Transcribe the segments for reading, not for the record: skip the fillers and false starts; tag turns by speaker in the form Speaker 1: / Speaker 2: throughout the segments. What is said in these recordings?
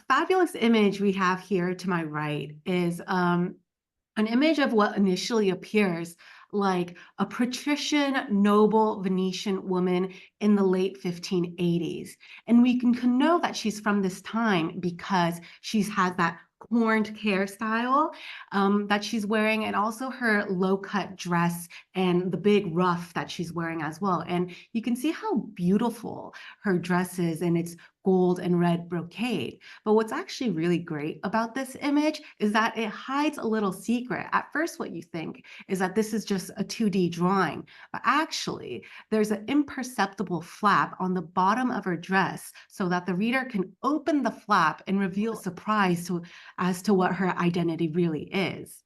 Speaker 1: fabulous image we have here to my right is an image of what initially appears like a patrician, noble Venetian woman in the late 1580s. And we can know that she's from this time because she's had that corned hairstyle that she's wearing, and also her low-cut dress and the big ruff that she's wearing as well. And you can see how beautiful her dress is in its gold and red brocade. But what's actually really great about this image is that it hides a little secret. At first, what you think is that this is just a 2D drawing, but actually, there's an imperceptible flap on the bottom of her dress so that the reader can open the flap and reveal surprise as to what her identity really is.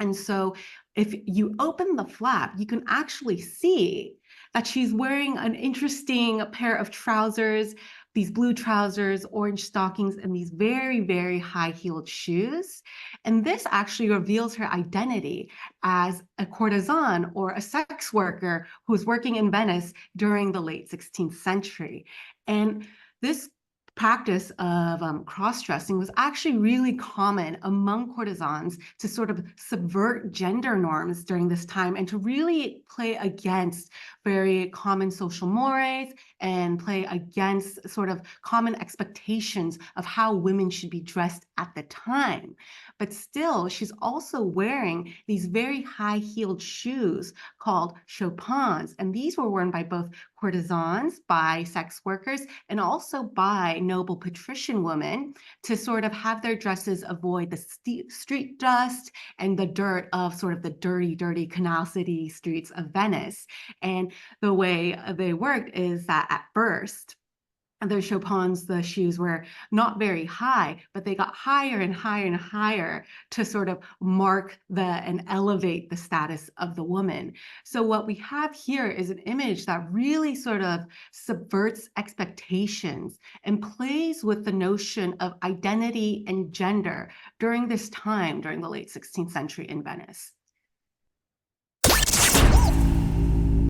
Speaker 1: And so if you open the flap, you can actually see that she's wearing an interesting pair of trousers, these blue trousers, orange stockings, and these very, very high-heeled shoes. And this actually reveals her identity as a courtesan or a sex worker who's working in Venice during the late 16th century. And this practice of cross-dressing was actually really common among courtesans to sort of subvert gender norms during this time and to really play against very common social mores and play against sort of common expectations of how women should be dressed at the time. But still, she's also wearing these very high-heeled shoes called chopins, and these were worn by both courtesans, by sex workers, and also by noble patrician women to sort of have their dresses avoid the street dust and the dirt of sort of the dirty, dirty Canal City streets of Venice. And the way they worked is that at first, the chopins, the shoes were not very high, but they got higher and higher and higher to sort of mark and elevate the status of the woman. So what we have here is an image that really sort of subverts expectations and plays with the notion of identity and gender during this time, during the late 16th century in Venice.